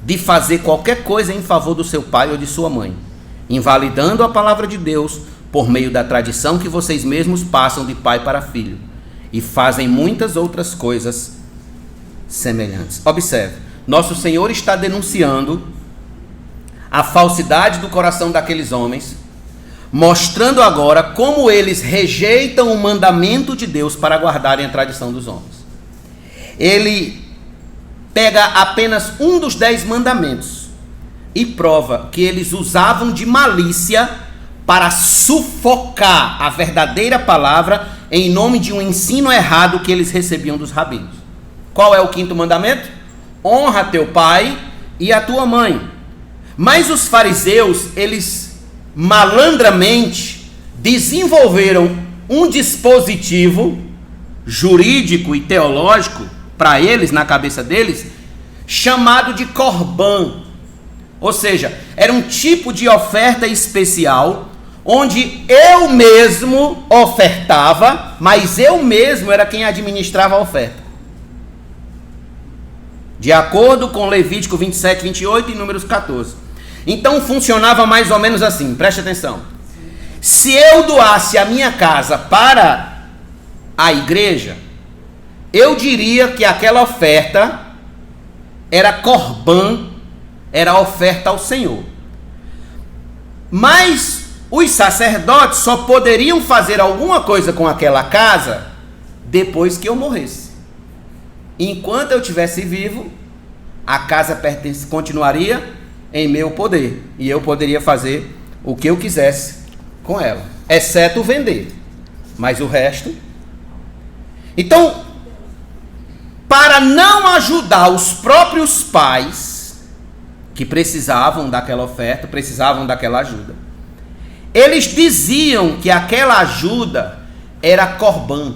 A: de fazer qualquer coisa em favor do seu pai ou de sua mãe, invalidando a palavra de Deus por meio da tradição que vocês mesmos passam de pai para filho, e fazem muitas outras coisas semelhantes. Observe, nosso Senhor está denunciando a falsidade do coração daqueles homens, mostrando agora como eles rejeitam o mandamento de Deus para guardarem a tradição dos homens. Ele pega apenas um dos 10 mandamentos e prova que eles usavam de malícia para sufocar a verdadeira palavra em nome de um ensino errado que eles recebiam dos rabinos. Qual é o 5º mandamento? Honra teu pai e a tua mãe. Mas os fariseus, eles malandramente desenvolveram um dispositivo jurídico e teológico para eles, na cabeça deles, chamado de corbã. Ou seja, era um tipo de oferta especial onde eu mesmo ofertava, mas eu mesmo era quem administrava a oferta. De acordo com Levítico 27, 28 e Números 14. Então funcionava mais ou menos assim, preste atenção. Se eu doasse a minha casa para a igreja, eu diria que aquela oferta era corbã, era oferta ao Senhor. Mas os sacerdotes só poderiam fazer alguma coisa com aquela casa depois que eu morresse. Enquanto eu estivesse vivo, a casa continuaria em meu poder, e eu poderia fazer o que eu quisesse com ela, exceto vender, mas o resto. Então, para não ajudar os próprios pais que precisavam daquela oferta, precisavam daquela ajuda, eles diziam que aquela ajuda era corbã,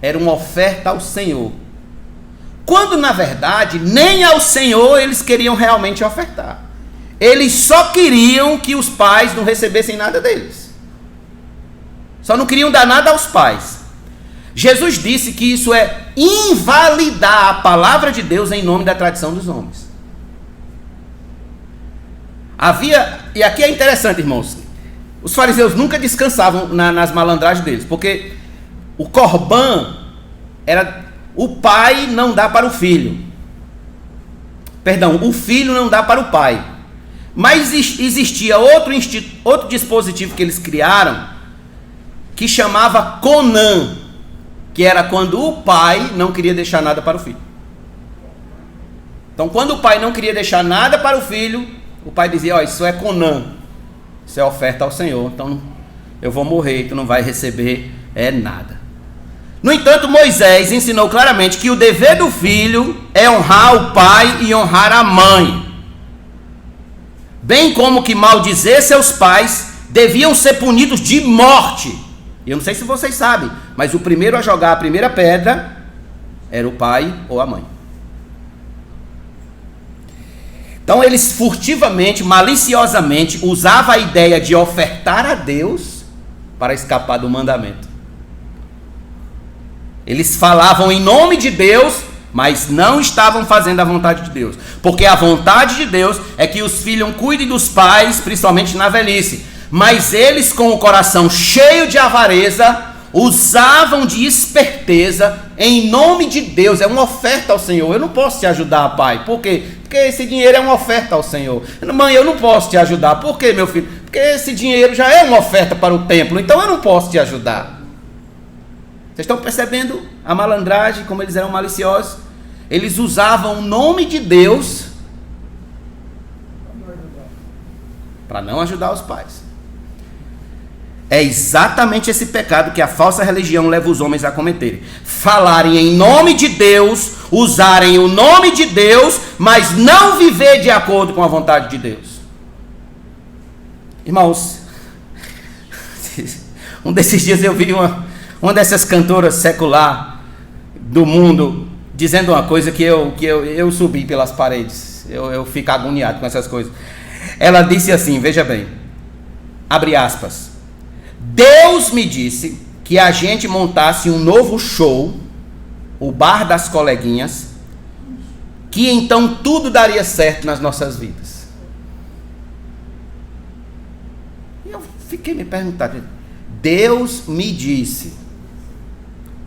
A: era uma oferta ao Senhor, quando na verdade nem ao Senhor eles queriam realmente ofertar. Eles só queriam que os pais não recebessem nada deles, só não queriam dar nada aos pais. Jesus disse que isso é invalidar a palavra de Deus em nome da tradição dos homens. E aqui é interessante, irmãos, os fariseus nunca descansavam nas malandragens deles, porque o Corban era o pai não dá para o filho. Perdão, o filho não dá para o pai. Mas existia outro dispositivo que eles criaram, que chamava Conan, que era quando o pai não queria deixar nada para o filho. Então, quando o pai não queria deixar nada para o filho, o pai dizia: ó, isso é Conan, isso é oferta ao Senhor, então eu vou morrer, tu não vai receber nada. No entanto, Moisés ensinou claramente que o dever do filho é honrar o pai e honrar a mãe, bem como que maldizer seus pais deviam ser punidos de morte. Eu não sei se vocês sabem, mas o primeiro a jogar a primeira pedra era o pai ou a mãe. Então eles furtivamente, maliciosamente usavam a ideia de ofertar a Deus para escapar do mandamento. Eles falavam em nome de Deus, mas não estavam fazendo a vontade de Deus. Porque a vontade de Deus é que os filhos cuidem dos pais, principalmente na velhice. Mas eles, com o coração cheio de avareza, usavam de esperteza em nome de Deus. É uma oferta ao Senhor. Eu não posso te ajudar, pai. Por quê? Porque esse dinheiro é uma oferta ao Senhor. Mãe, eu não posso te ajudar. Por quê, meu filho? Porque esse dinheiro já é uma oferta para o templo. Então eu não posso te ajudar. Vocês estão percebendo a malandragem, como eles eram maliciosos? Eles usavam o nome de Deus para não ajudar os pais. É exatamente esse pecado que a falsa religião leva os homens a cometerem. Falarem em nome de Deus, usarem o nome de Deus, mas não viver de acordo com a vontade de Deus. Irmãos, um desses dias eu vi uma dessas cantoras secular do mundo dizendo uma coisa que eu subi pelas paredes. Eu fico agoniado com essas coisas. Ela disse assim, veja bem, abre aspas: Deus me disse que a gente montasse um novo show, o Bar das Coleguinhas, que então tudo daria certo nas nossas vidas. E eu fiquei me perguntando, Deus me disse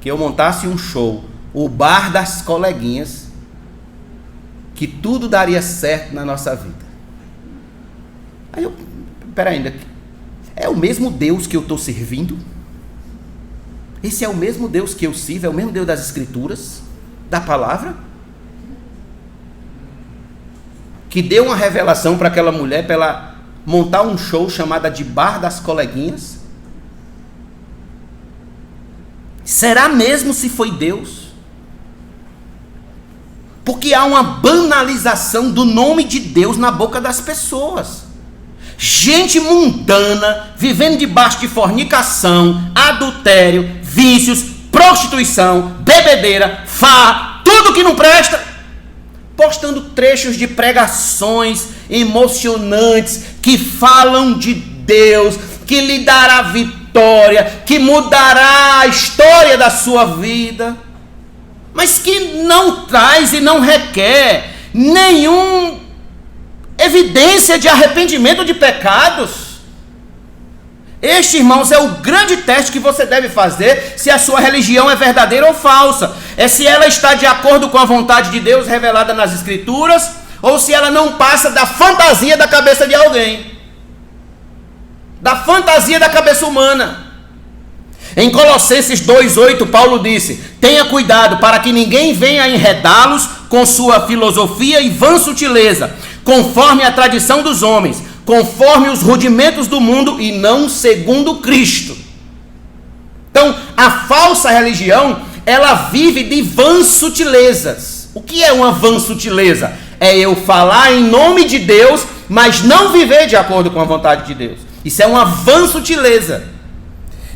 A: que eu montasse um show, o Bar das Coleguinhas, que tudo daria certo na nossa vida. Aí eu, peraí, ainda, é o mesmo Deus que eu estou servindo? Esse é o mesmo Deus que eu sirvo? É o mesmo Deus das Escrituras, da palavra? Que deu uma revelação para aquela mulher, para ela montar um show chamado de Bar das Coleguinhas? Será mesmo se foi Deus? Porque há uma banalização do nome de Deus na boca das pessoas. Gente mundana, vivendo debaixo de fornicação, adultério, vícios, prostituição, bebedeira, farra, tudo que não presta, postando trechos de pregações emocionantes que falam de Deus, que lhe dará vitória, que mudará a história da sua vida, mas que não traz e não requer nenhuma evidência de arrependimento de pecados. Este, irmãos, é o grande teste que você deve fazer se a sua religião é verdadeira ou falsa. É se ela está de acordo com a vontade de Deus revelada nas Escrituras, ou se ela não passa da fantasia da cabeça de alguém, da fantasia da cabeça humana. Em Colossenses 2,8, Paulo disse: tenha cuidado para que ninguém venha enredá-los com sua filosofia e vã sutileza, conforme a tradição dos homens, conforme os rudimentos do mundo e não segundo Cristo. Então, a falsa religião, ela vive de vãs sutilezas. O que é uma vã sutileza? É eu falar em nome de Deus, mas não viver de acordo com a vontade de Deus. Isso é uma vã sutileza.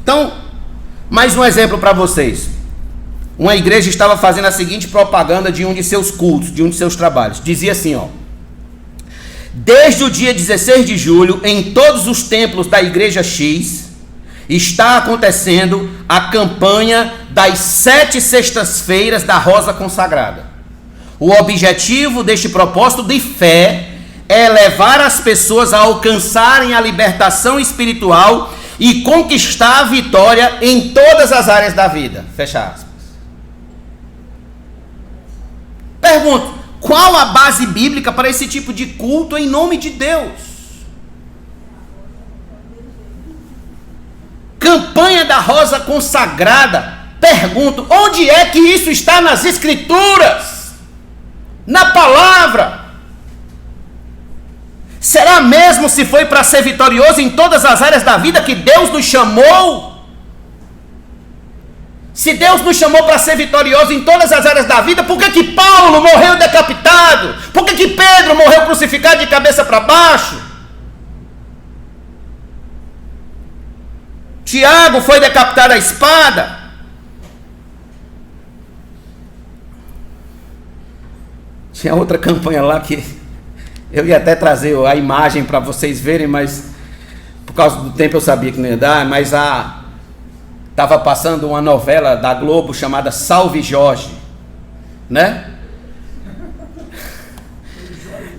A: Então, mais um exemplo para vocês. Uma igreja estava fazendo a seguinte propaganda de um de seus cultos, de um de seus trabalhos. Dizia assim, ó: desde o dia 16 de julho, em todos os templos da igreja X, está acontecendo a campanha das 7 sextas-feiras da Rosa Consagrada. O objetivo deste propósito de fé é levar as pessoas a alcançarem a libertação espiritual e conquistar a vitória em todas as áreas da vida. Fecha aspas. Pergunto, qual a base bíblica para esse tipo de culto em nome de Deus? Campanha da Rosa Consagrada. Pergunto, onde é que isso está nas Escrituras? Na palavra? Será mesmo se foi para ser vitorioso em todas as áreas da vida que Deus nos chamou? Se Deus nos chamou para ser vitorioso em todas as áreas da vida, por que Paulo morreu decapitado? Por que Pedro morreu crucificado de cabeça para baixo? Tiago foi decapitado à espada? Tinha outra campanha lá que eu ia até trazer a imagem para vocês verem, mas por causa do tempo eu sabia que não ia dar, mas estava passando uma novela da Globo chamada Salve Jorge, né?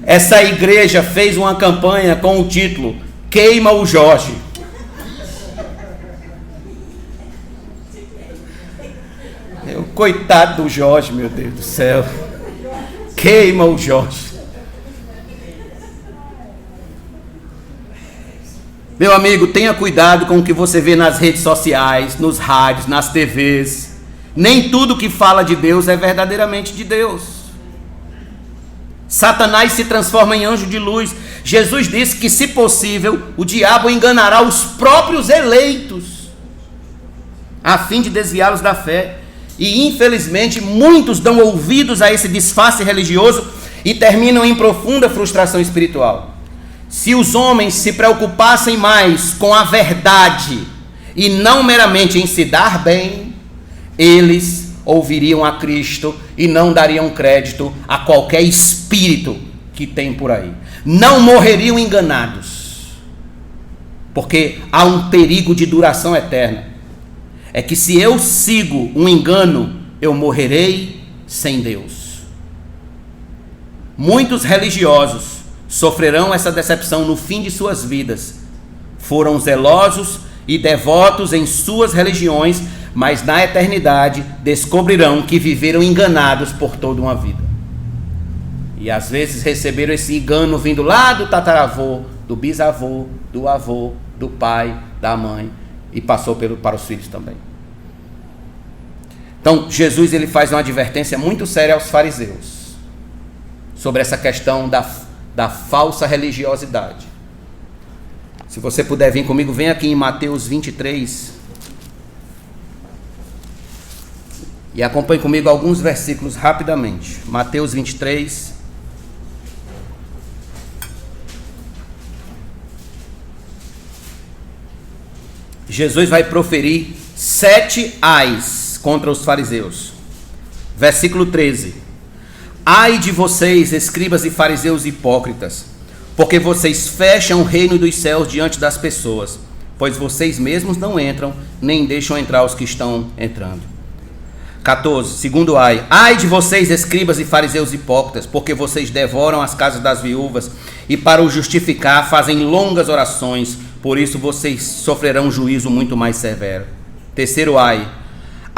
A: Essa igreja fez uma campanha com o título Queima o Jorge. Coitado do Jorge, meu Deus do céu. Queima o Jorge. Meu amigo, tenha cuidado com o que você vê nas redes sociais, nos rádios, nas TVs. Nem tudo que fala de Deus é verdadeiramente de Deus. Satanás se transforma em anjo de luz. Jesus disse que, se possível, o diabo enganará os próprios eleitos, a fim de desviá-los da fé. E, infelizmente, muitos dão ouvidos a esse disfarce religioso e terminam em profunda frustração espiritual. Se os homens se preocupassem mais com a verdade e não meramente em se dar bem, eles ouviriam a Cristo e não dariam crédito a qualquer espírito que tem por aí. Não morreriam enganados, porque há um perigo de duração eterna. É que se eu sigo um engano, eu morrerei sem Deus. Muitos religiosos sofrerão essa decepção no fim de suas vidas. Foram zelosos e devotos em suas religiões, mas na eternidade descobrirão que viveram enganados por toda uma vida. E às vezes receberam esse engano vindo lá do tataravô, do bisavô, do avô, do pai, da mãe, e passou para os filhos também. Então Jesus ele faz uma advertência muito séria aos fariseus sobre essa questão da falsa religiosidade. Se você puder vir comigo, vem aqui em Mateus 23 e acompanhe comigo alguns versículos rapidamente. Mateus 23. Jesus vai proferir 7 ais contra os fariseus. Versículo 13. Ai de vocês, escribas e fariseus hipócritas, porque vocês fecham o reino dos céus diante das pessoas, pois vocês mesmos não entram, nem deixam entrar os que estão entrando. 14. Segundo ai. Ai de vocês, escribas e fariseus hipócritas, porque vocês devoram as casas das viúvas e, para o justificar, fazem longas orações, por isso vocês sofrerão um juízo muito mais severo. Terceiro ai.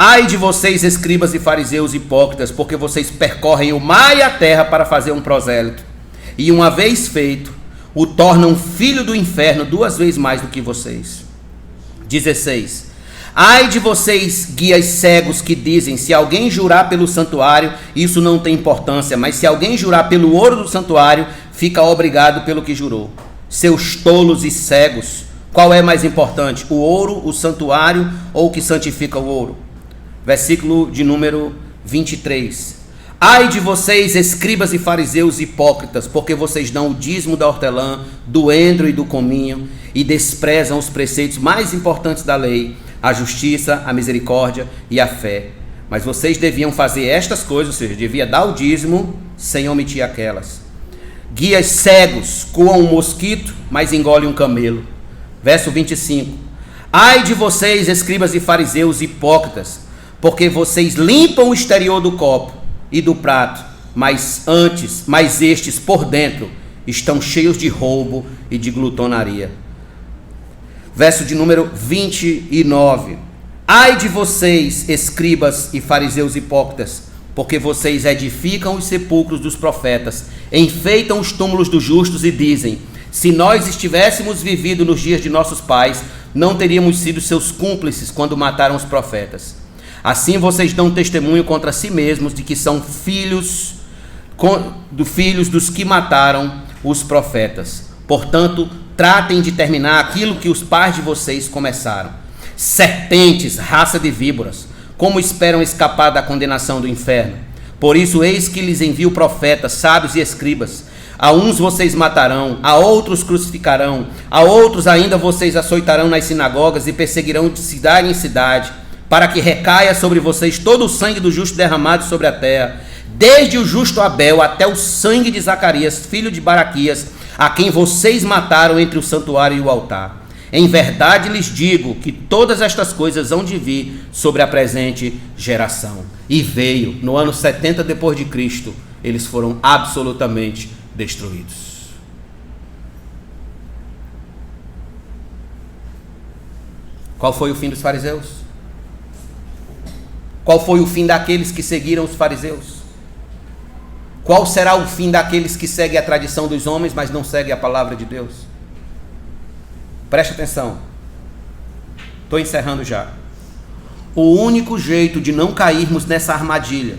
A: Ai de vocês, escribas e fariseus hipócritas, porque vocês percorrem o mar e a terra para fazer um prosélito, e uma vez feito, o tornam filho do inferno 2 vezes mais do que vocês. 16. Ai de vocês, guias cegos, que dizem: se alguém jurar pelo santuário, isso não tem importância, mas se alguém jurar pelo ouro do santuário, fica obrigado pelo que jurou. Seus tolos e cegos, qual é mais importante, o ouro, o santuário ou o que santifica o ouro? Versículo de número 23. Ai de vocês, escribas e fariseus hipócritas, porque vocês dão o dízimo da hortelã, do endro e do cominho, e desprezam os preceitos mais importantes da lei, a justiça, a misericórdia e a fé. Mas vocês deviam fazer estas coisas, ou seja, devia dar o dízimo sem omitir aquelas. Guias cegos coam um mosquito, mas engolem um camelo. Verso 25. Ai de vocês, escribas e fariseus hipócritas, porque vocês limpam o exterior do copo e do prato, mas estes por dentro estão cheios de roubo e de glutonaria. Verso de número 29. Ai de vocês, escribas e fariseus hipócritas, porque vocês edificam os sepulcros dos profetas, enfeitam os túmulos dos justos e dizem: se nós estivéssemos vivido nos dias de nossos pais, não teríamos sido seus cúmplices quando mataram os profetas. Assim vocês dão testemunho contra si mesmos de que são filhos dos que mataram os profetas. Portanto, tratem de terminar aquilo que os pais de vocês começaram. Serpentes, raça de víboras, como esperam escapar da condenação do inferno? Por isso, eis que lhes envio profetas, sábios e escribas. A uns vocês matarão, a outros crucificarão, a outros ainda vocês açoitarão nas sinagogas e perseguirão de cidade em cidade, para que recaia sobre vocês todo o sangue do justo derramado sobre a terra, desde o justo Abel até o sangue de Zacarias, filho de Baraquias, a quem vocês mataram entre o santuário e o altar. Em verdade lhes digo que todas estas coisas hão de vir sobre a presente geração. E veio, no ano 70 depois de Cristo, eles foram absolutamente destruídos. Qual foi o fim dos fariseus? Qual foi o fim daqueles que seguiram os fariseus? Qual será o fim daqueles que seguem a tradição dos homens, mas não seguem a palavra de Deus? Preste atenção. Estou encerrando já. O único jeito de não cairmos nessa armadilha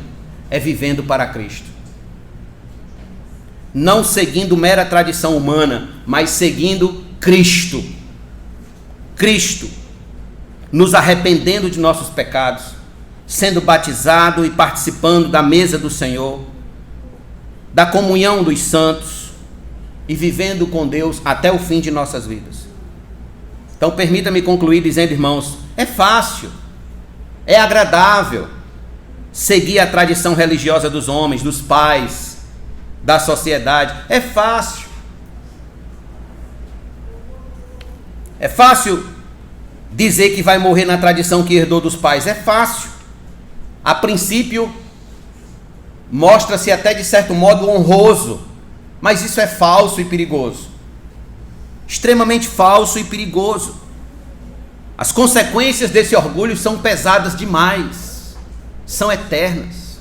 A: é vivendo para Cristo. Não seguindo mera tradição humana, mas seguindo Cristo. Cristo. Nos arrependendo de nossos pecados, sendo batizado e participando da mesa do Senhor, da comunhão dos santos e vivendo com Deus até o fim de nossas vidas. Então permita-me concluir dizendo, irmãos, é fácil, é agradável seguir a tradição religiosa dos homens, dos pais, da sociedade. É fácil. É fácil dizer que vai morrer na tradição que herdou dos pais. É fácil. A princípio, mostra-se até de certo modo honroso, mas isso é falso e perigoso. Extremamente falso e perigoso. As consequências desse orgulho são pesadas demais, são eternas.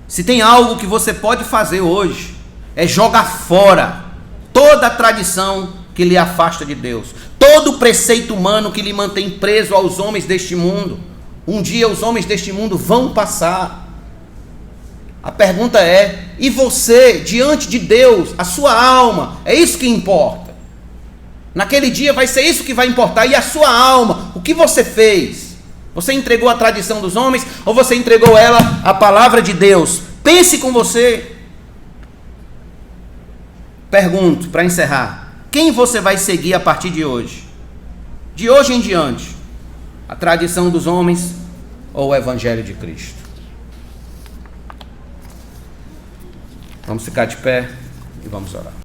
A: Se tem algo que você pode fazer hoje, é jogar fora toda a tradição que lhe afasta de Deus, todo o preceito humano que lhe mantém preso aos homens deste mundo. Um dia os homens deste mundo vão passar. A pergunta é, e você, diante de Deus, a sua alma, é isso que importa? Naquele dia vai ser isso que vai importar. E a sua alma, o que você fez? Você entregou a tradição dos homens ou você entregou ela à palavra de Deus? Pense com você. Pergunto, para encerrar, quem você vai seguir a partir de hoje? De hoje em diante, a tradição dos homens ou o Evangelho de Cristo? Vamos ficar de pé e vamos orar.